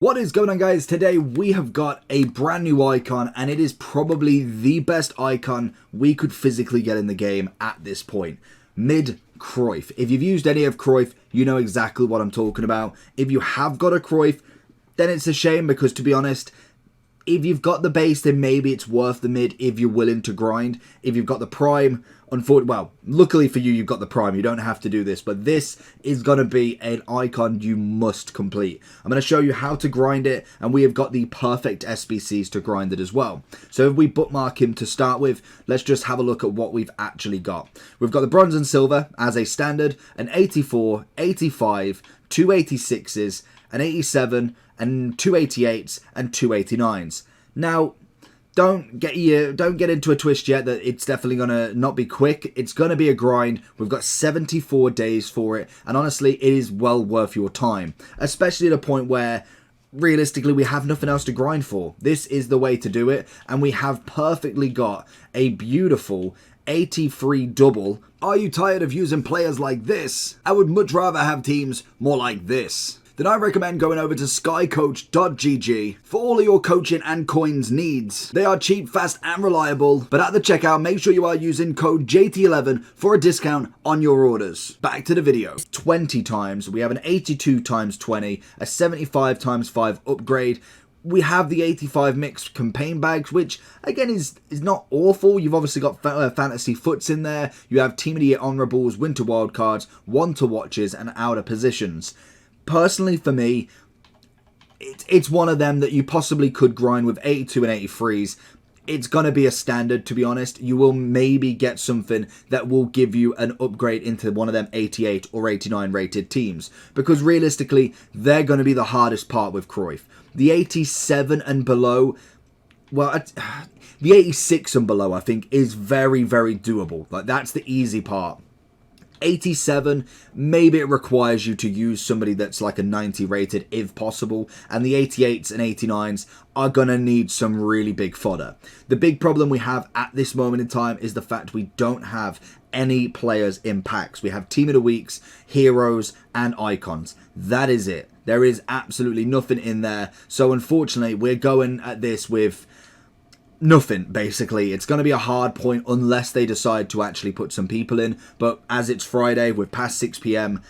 What is going on, guys? Today we have got a brand new icon, and it is probably the best icon we could physically get in the game at this point. Cruyff. If you've used any of Cruyff, you know exactly what I'm talking about. If you have got a Cruyff, then it's a shame because, to be honest, if you've got the base, then maybe it's worth the mid if you're willing to grind. If you've got the prime, luckily for you, you've got the prime. You don't have to do this, but this is going to be an icon you must complete. I'm going to show you how to grind it, and we have got the perfect SBCs to grind it as well. So if we bookmark him to start with, let's just have a look at what we've actually got. We've got the bronze and silver as a standard, an 84, 85, 286s, an 87, and 288s and 289s. Now, don't get into a twist yet that it's definitely going to not be quick. It's going to be a grind. We've got 74 days for it, and honestly, it is well worth your time, especially at a point where realistically we have nothing else to grind for. This is the way to do it, and we have perfectly got a beautiful 83 double. Are you tired of using players like this? I would much rather have teams more like this. Then I recommend going over to skycoach.gg for all of your coaching and coins needs. They are cheap, fast and reliable, but at the checkout make sure you are using code JT11 for a discount on your orders. Back to the video. 20 times, we have an 82 times 20, a 75 times 5 upgrade. We have the 85 mixed campaign bags, which again is not awful. You've obviously got fantasy foots in there. You have team of the year honorables, winter wildcards, one to watches and outer positions. Personally, for me, it's one of them that you possibly could grind with 82 and 83s. It's going to be a standard, to be honest. You will maybe get something that will give you an upgrade into one of them 88 or 89 rated teams. Because realistically, they're going to be the hardest part with Cruyff. The 87 and below, well, the 86 and below, I think, is very, very doable. Like, that's the easy part. 87, maybe it requires you to use somebody that's like a 90 rated if possible, and the 88s and 89s are gonna need some really big fodder. The big problem we have at this moment in time is the fact we don't have any players in packs. We have team of the weeks, heroes and icons. That is it. There is absolutely nothing in there, so unfortunately we're going at this with nothing, basically. It's going to be a hard point unless they decide to actually put some people in. But as it's Friday, we're past 6 PM,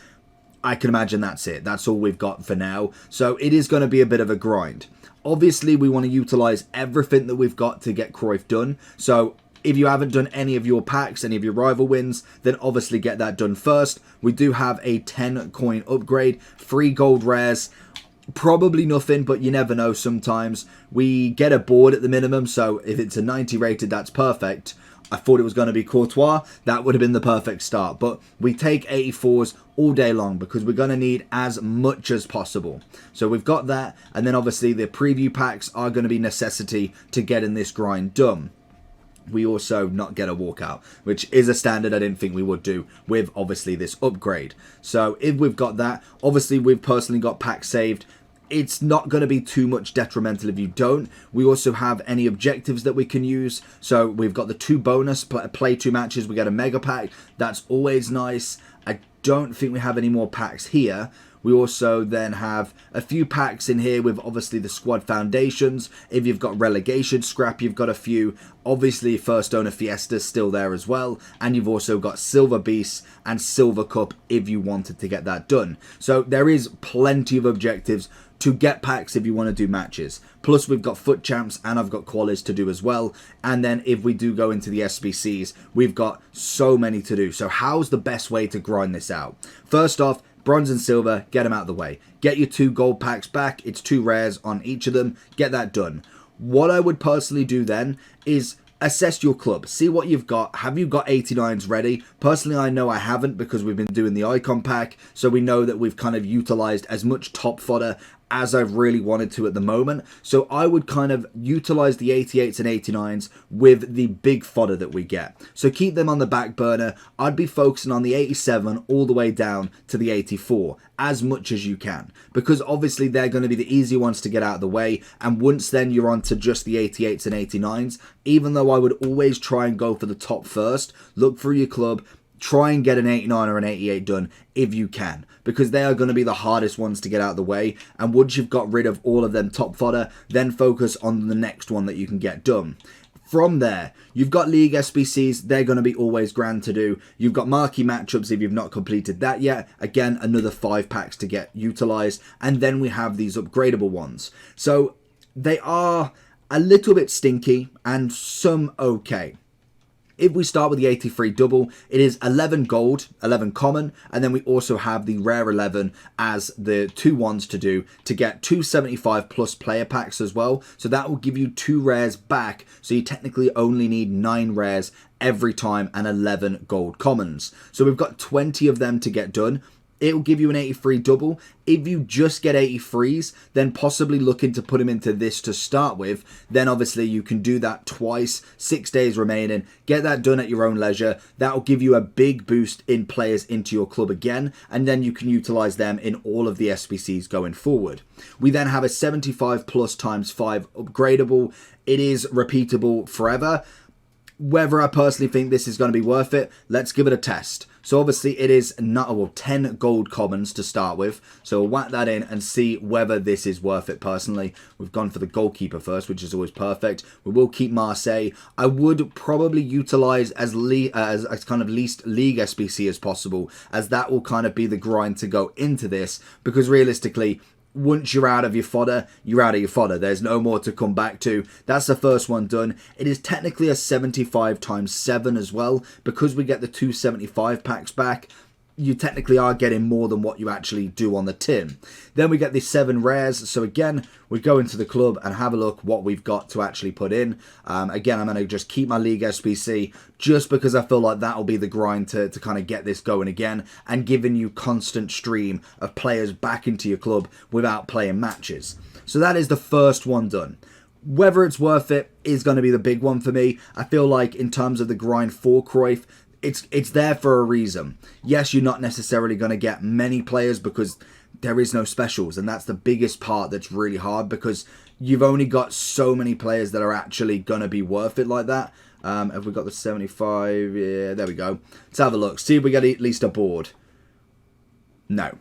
I can imagine that's it. That's all we've got for now. So it is going to be a bit of a grind. Obviously, we want to utilize everything that we've got to get Cruyff done. So if you haven't done any of your packs, any of your rival wins, then obviously get that done first. We do have a 10 coin upgrade, 3 gold rares. Probably nothing, but you never know sometimes. We get a board at the minimum, so if it's a 90 rated, that's perfect. I thought it was going to be Courtois. That would have been the perfect start. But we take 84s all day long because we're going to need as much as possible. So we've got that, and then obviously the preview packs are going to be necessity to getting this grind done. We also not get a walkout, which is a standard I didn't think we would do with obviously this upgrade. So if we've got that, obviously we've personally got packs saved. It's not going to be too much detrimental if you don't. We also have any objectives that we can use. So we've got the 2 bonus, play 2 matches. We get a mega pack. That's always nice. I don't think we have any more packs here. We also then have a few packs in here with obviously the squad foundations. If you've got relegation scrap, you've got a few. Obviously first owner fiesta still there as well. And you've also got silver beasts and silver cup if you wanted to get that done. So there is plenty of objectives to get packs if you want to do matches. Plus we've got foot champs and I've got qualies to do as well. And then if we do go into the SBCs, we've got so many to do. So how's the best way to grind this out? First off, bronze and silver, get them out of the way. Get your 2 gold packs back. It's 2 rares on each of them. Get that done. What I would personally do then is assess your club. See what you've got. Have you got 89s ready? Personally, I know I haven't because we've been doing the icon pack. So we know that we've kind of utilized as much top fodder as I've really wanted to at the moment. So I would kind of utilize the 88s and 89s with the big fodder that we get. So keep them on the back burner. I'd be focusing on the 87 all the way down to the 84 as much as you can, because obviously they're going to be the easy ones to get out of the way. And once then you're on to just the 88s and 89s, even though I would always try and go for the top first, look through your club, try and get an 89 or an 88 done if you can, because they are going to be the hardest ones to get out of the way. And once you've got rid of all of them top fodder, then focus on the next one that you can get done. From there, you've got League SBCs. They're going to be always grand to do. You've got marquee matchups if you've not completed that yet. Again, another 5 packs to get utilized. And then we have these upgradable ones. So they are a little bit stinky and some okay. If we start with the 83 double, it is 11 gold, 11 common, and then we also have the rare 11 as the 2 ones to do to get 275 plus player packs as well. So that will give you 2 rares back. So you technically only need 9 rares every time and 11 gold commons. So we've got 20 of them to get done. It will give you an 83 double. If you just get 83s, then possibly looking to put them into this to start with. Then obviously you can do that twice, 6 days remaining. Get that done at your own leisure. That will give you a big boost in players into your club again. And then you can utilize them in all of the SBCs going forward. We then have a 75 plus times 5 upgradable. It is repeatable forever. Whether I personally think this is going to be worth it, let's give it a test. So obviously it is not, well, 10 gold commons to start with. So we'll whack that in and see whether this is worth it personally. We've gone for the goalkeeper first, which is always perfect. We will keep Marseille. I would probably utilize as kind of least league SBC as possible, as that will kind of be the grind to go into this, because realistically, once you're out of your fodder, you're out of your fodder. There's no more to come back to. That's the first one done. It is technically a 75 times 7 as well. Because we get the 275 packs back, you technically are getting more than what you actually do on the tin. Then we get the 7 rares. So again, we go into the club and have a look what we've got to actually put in. Again, I'm going to just keep my League SBC just because I feel like that will be the grind to kind of get this going again and giving you constant stream of players back into your club without playing matches. So that is the first one done. Whether it's worth it is going to be the big one for me. I feel like in terms of the grind for Cruyff, it's there for a reason. Yes, you're not necessarily going to get many players because there is no specials, and that's the biggest part that's really hard, because you've only got so many players that are actually going to be worth it like that. Have we got the 75? Yeah, there we go. Let's have a look. See if we get at least a board. No.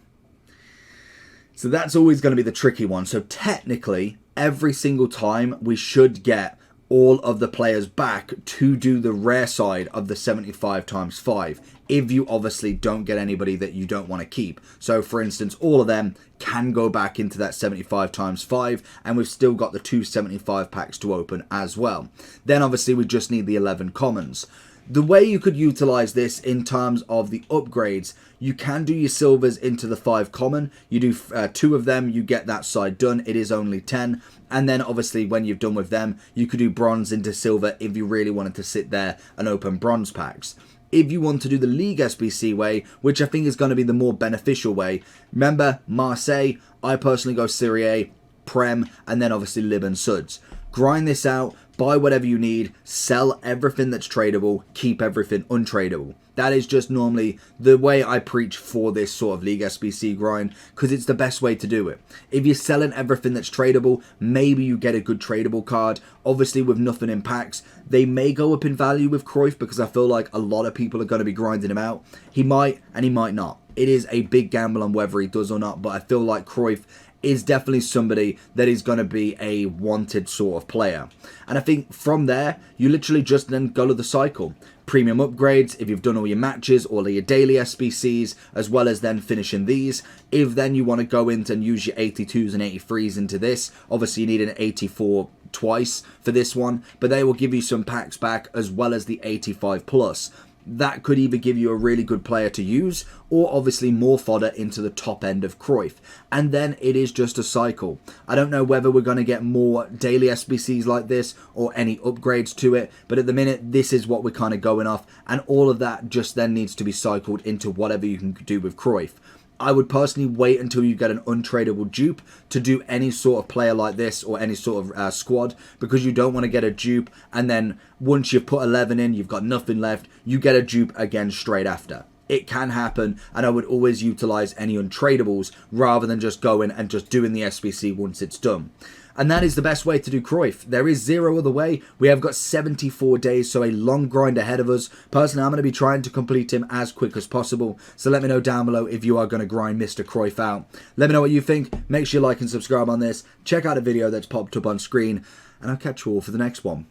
So that's always going to be the tricky one. So technically, every single time we should get all of the players back to do the rare side of the 75 times 5, if you obviously don't get anybody that you don't want to keep. So for instance, all of them can go back into that 75 times 5, and we've still got the 275 packs to open as well. Then obviously we just need the 11 commons. The way you could utilize this in terms of the upgrades, you can do your silvers into the 5 common. You do 2 of them, you get that side done. It is only 10. And then obviously when you've done with them, you could do bronze into silver if you really wanted to sit there and open bronze packs. If you want to do the League SBC way, which I think is going to be the more beneficial way, remember Marseille, I personally go Serie A, Prem, and then obviously Lib and Suds. Grind this out, buy whatever you need, sell everything that's tradable, keep everything untradable. That is just normally the way I preach for this sort of League SBC grind, because it's the best way to do it. If you're selling everything that's tradable, maybe you get a good tradable card. Obviously with nothing in packs, they may go up in value with Cruyff, because I feel like a lot of people are going to be grinding him out. He might and he might not. It is a big gamble on whether he does or not, but I feel like Cruyff is definitely somebody that is going to be a wanted sort of player. And I think from there, you literally just then go to the cycle. Premium upgrades, if you've done all your matches, all of your daily SBCs, as well as then finishing these. If then you want to go into and use your 82s and 83s into this, obviously you need an 84 twice for this one, but they will give you some packs back as well as the 85 plus. That could either give you a really good player to use, or obviously more fodder into the top end of Cruyff. And then it is just a cycle. I don't know whether we're going to get more daily SBCs like this or any upgrades to it, but at the minute this is what we're kind of going off, and all of that just then needs to be cycled into whatever you can do with Cruyff. I would personally wait until you get an untradeable dupe to do any sort of player like this or any sort of squad, because you don't want to get a dupe and then once you've put 11 in, you've got nothing left, you get a dupe again straight after. it can happen, and I would always utilize any untradables rather than just going and just doing the SBC once it's done. And that is the best way to do Cruyff. There is zero other way. We have got 74 days, so a long grind ahead of us. Personally, I'm going to be trying to complete him as quick as possible. So let me know down below if you are going to grind Mr. Cruyff out. Let me know what you think. Make sure you like and subscribe on this. Check out a video that's popped up on screen. And I'll catch you all for the next one.